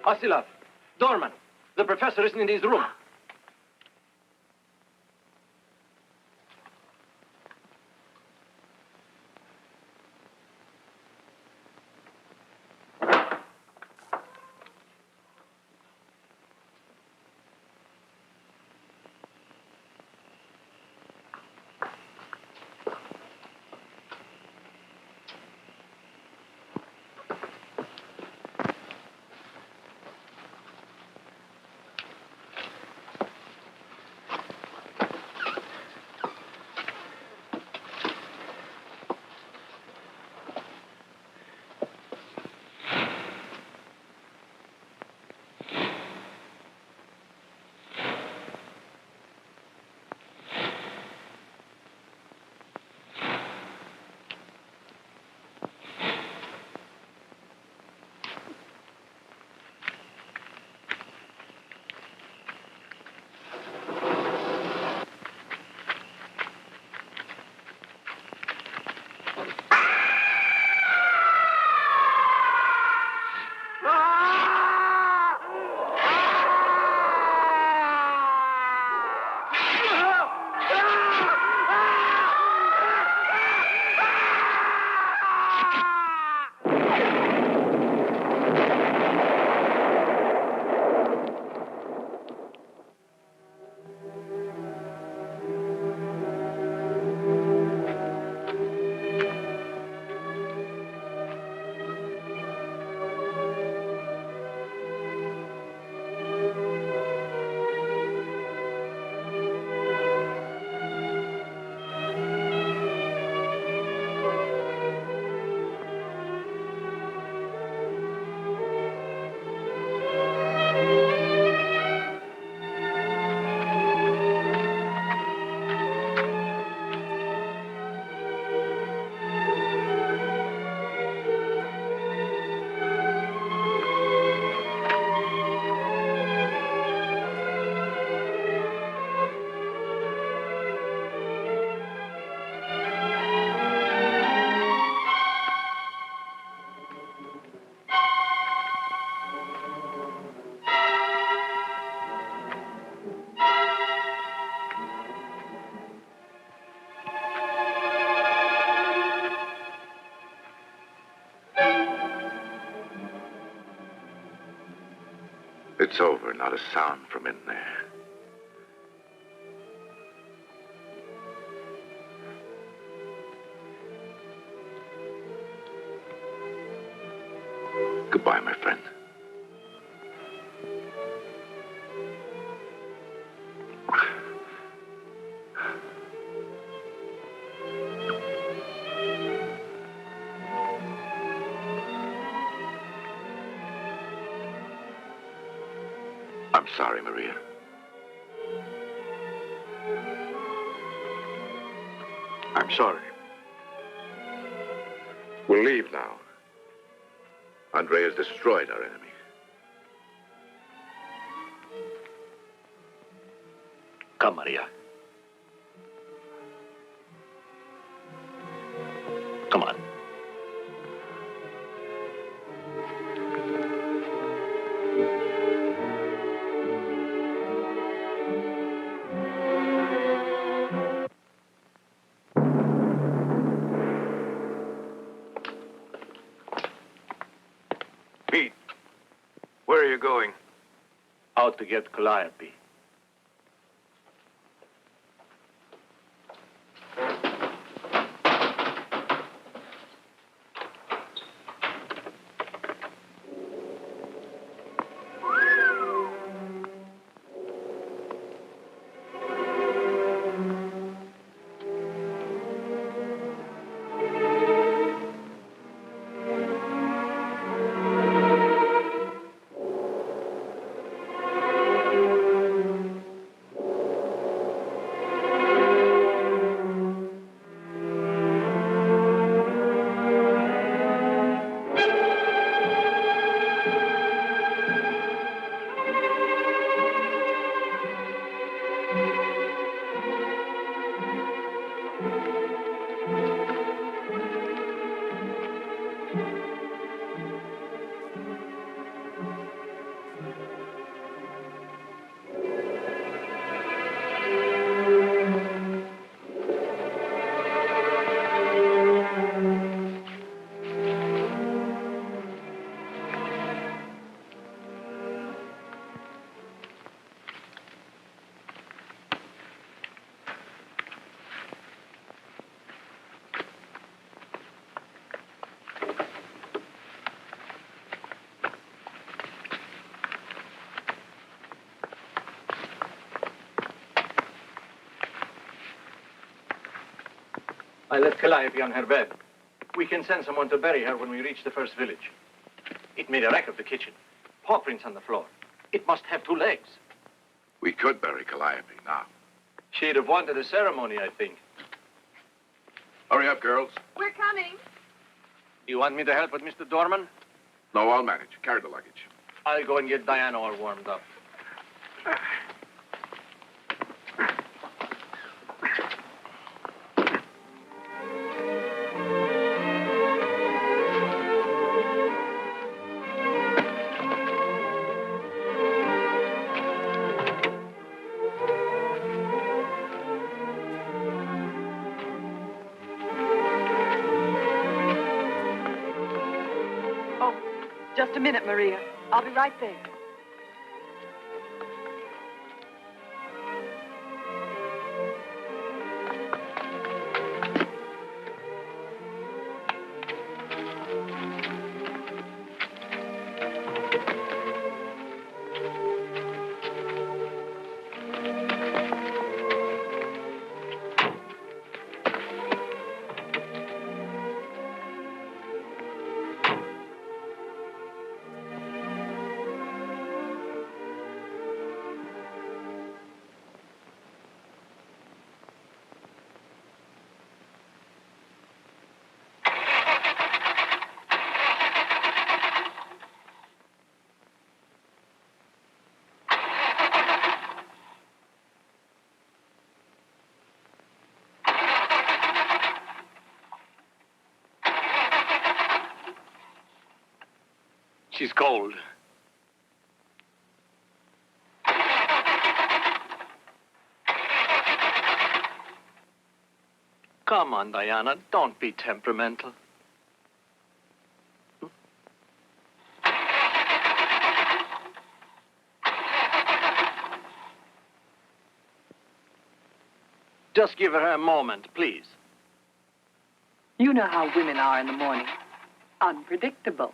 Vasilov, Dorman, the professor isn't in his room. It's over, not a sound from in there. Goodbye, my friend. I'm sorry, Maria. I'm sorry. We'll leave now. Andre has destroyed our enemy. Come, Maria. Come on. Pete, where are you going? Out to get Calliope. I left Calliope on her bed. We can send someone to bury her when we reach the first village. It made a wreck of the kitchen. Paw prints on the floor. It must have 2 legs. We could bury Calliope now. She'd have wanted a ceremony, I think. Hurry up, girls. We're coming. Do you want me to help with Mr. Dorman? No, I'll manage. Carry the luggage. I'll go and get Diana all warmed up. Oh, just a minute, Maria. I'll be right there. She's cold. Come on, Diana. Don't be temperamental. Just give her a moment, please. You know how women are in the morning. Unpredictable.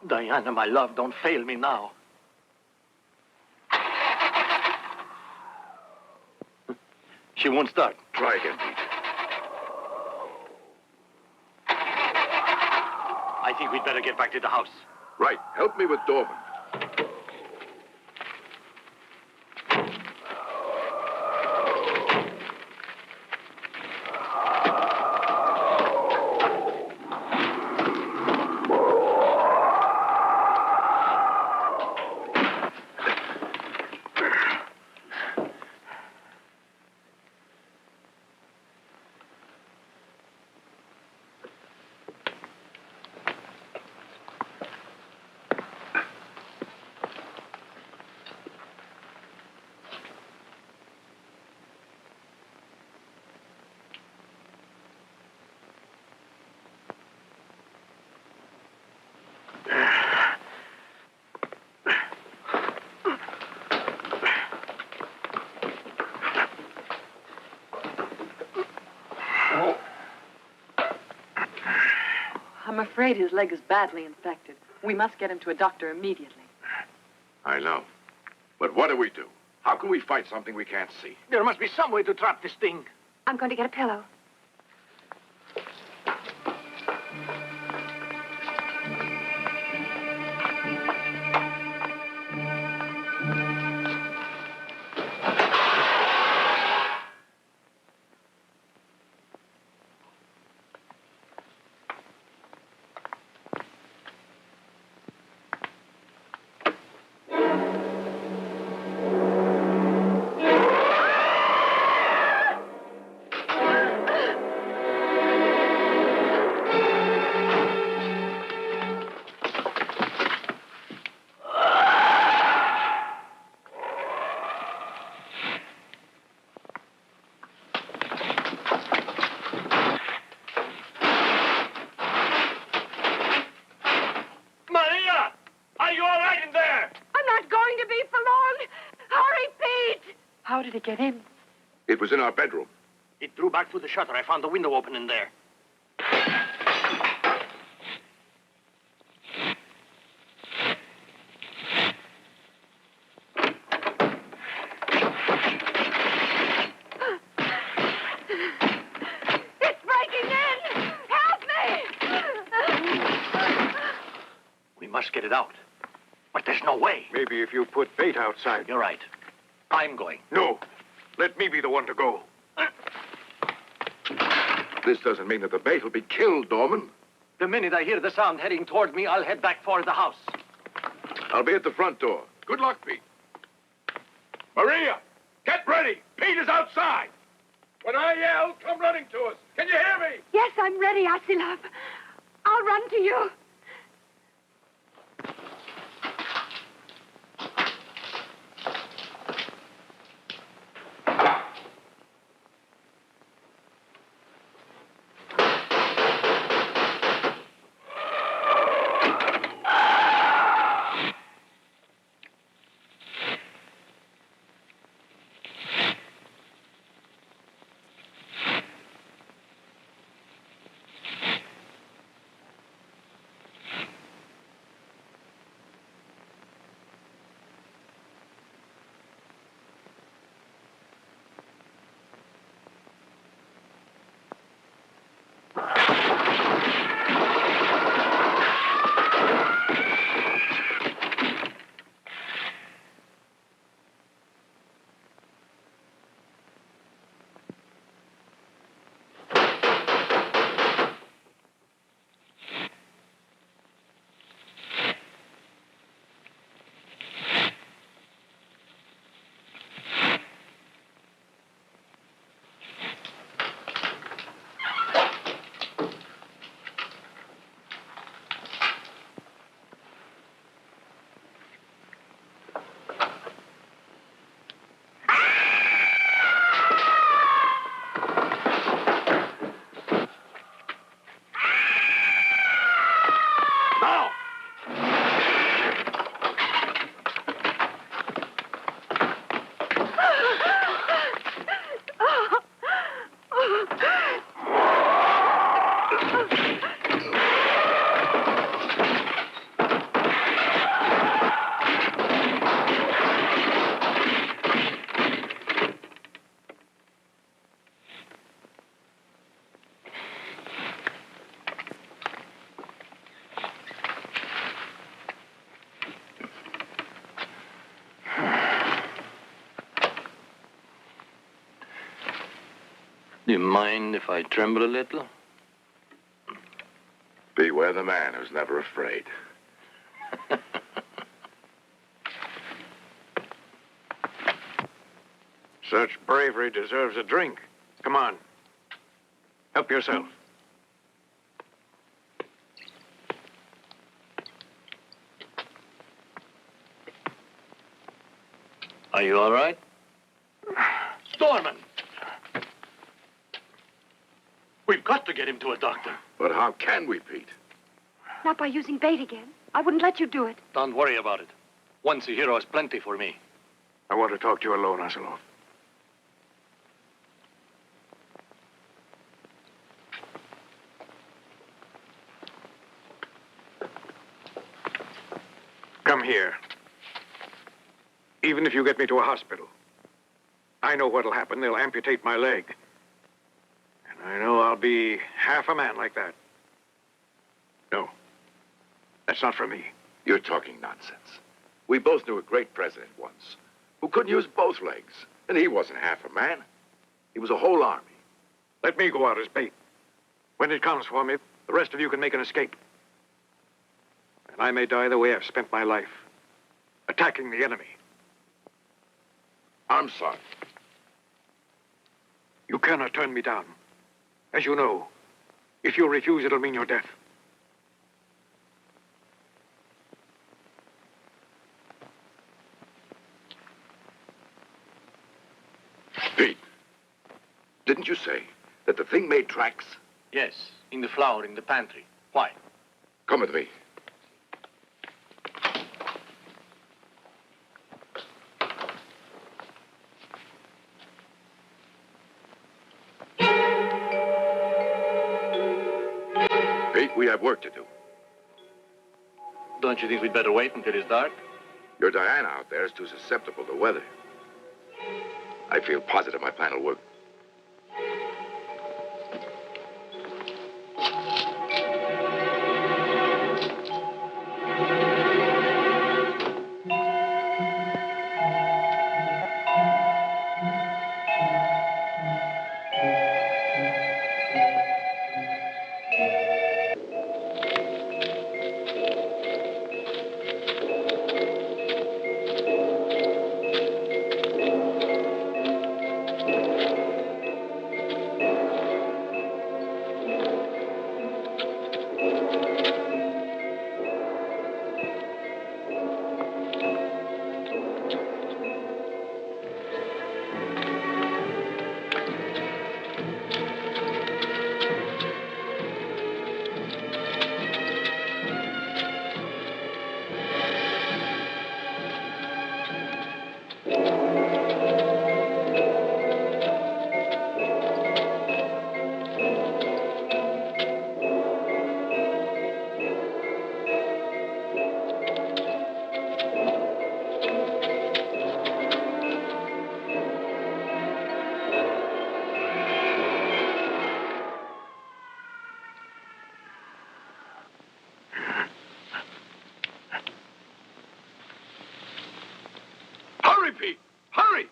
Diana, my love, don't fail me now. She won't start. Try again, Pete. I think we'd better get back to the house. Right. Help me with Dorman. I'm afraid his leg is badly infected. We must get him to a doctor immediately. I know. But what do we do? How can we fight something we can't see? There must be some way to trap this thing. I'm going to get a pillow. did it get in? It was in our bedroom. It drew back through the shutter. I found the window open in there. It's breaking in! Help me! We must get it out. But there's no way. Maybe if you put bait outside. You're right. I'm going. No. Let me be the one to go. This doesn't mean that the bait will be killed, Dorman. The minute I hear the sound heading toward me, I'll head back for the house. I'll be at the front door. Good luck, Pete. Maria, get ready. Pete is outside. When I yell, come running to us. Can you hear me? Yes, I'm ready, Asilov. I'll run to you. Do you mind if I tremble a little? Beware the man who's never afraid. Such bravery deserves a drink. Come on. Help yourself. Are you all right? Dorman! We've got to get him to a doctor. But how can we, Pete? Not by using bait again. I wouldn't let you do it. Don't worry about it. Once a hero is plenty for me. I want to talk to you alone, Asilov. Come here. Even if you get me to a hospital, I know what'll happen. They'll amputate my leg. And I know I'll be half a man like that. No. That's not for me. You're talking nonsense. We both knew a great president once who couldn't use both legs. And he wasn't half a man. He was a whole army. Let me go out as bait. When it comes for me, the rest of you can make an escape. And I may die the way I've spent my life, attacking the enemy. I'm sorry. You cannot turn me down. As you know, if you refuse, it'll mean your death. Pete, didn't you say that the thing made tracks? Yes, in the flour in the pantry. Why? Come with me. have work to do. Don't you think we'd better wait until it's dark? Your Diana out there is too susceptible to weather. I feel positive my plan will work. Hurry, Pete! Hurry!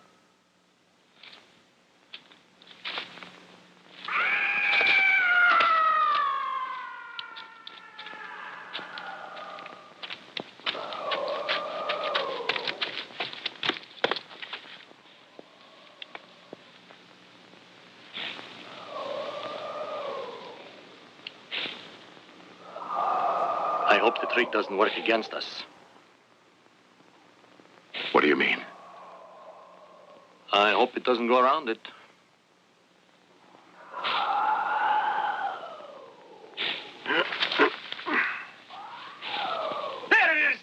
I hope the trick doesn't work against us. What do you mean? I hope it doesn't go around it. There it is!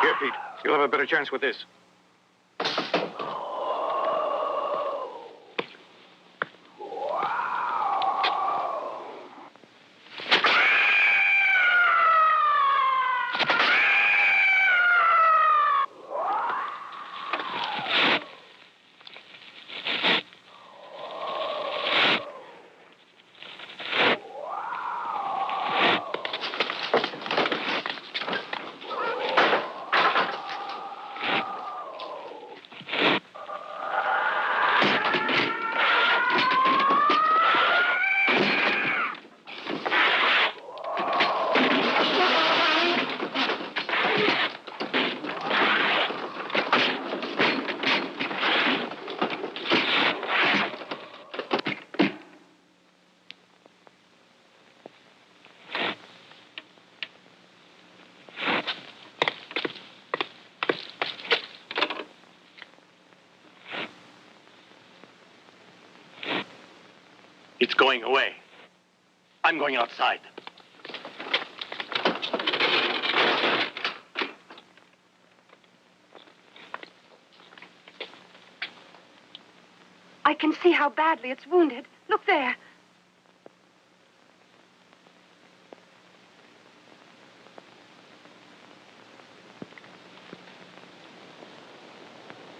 Here, Pete. You'll have a better chance with this. It's going away. I'm going outside. I can see how badly it's wounded. Look there.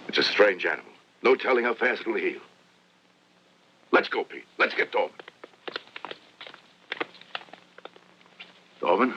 It's a strange animal. No telling how fast it'll heal. Let's go, Pete. Let's get Dorman. Dorman?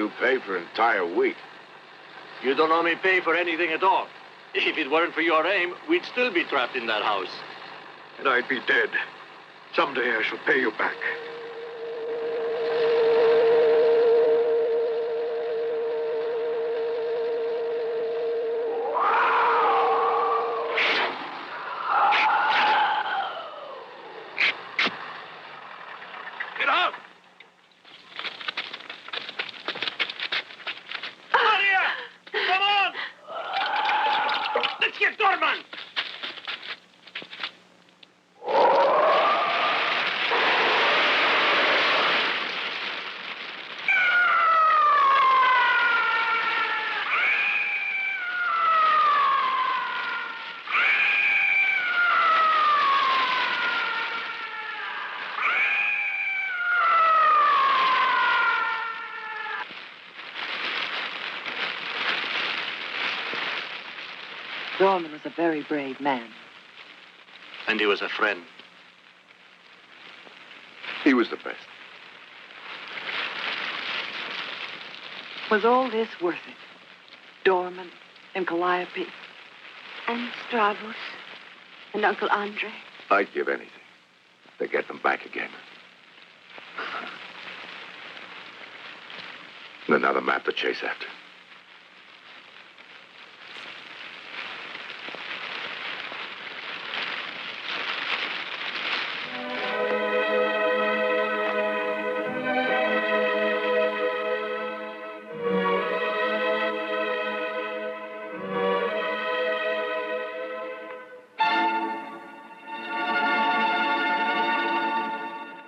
you pay for entire wheat. You don't owe me pay for anything at all. If it weren't for your aim, we'd still be trapped in that house. And I'd be dead. Someday I shall pay you back. Get out! Maria! Come on! Let's get Dorman! Dorman was a very brave man. And he was a friend. He was the best. Was all this worth it? Dorman and Calliope? And Stravos and Uncle Andre. I'd give anything to get them back again. And another map to chase after.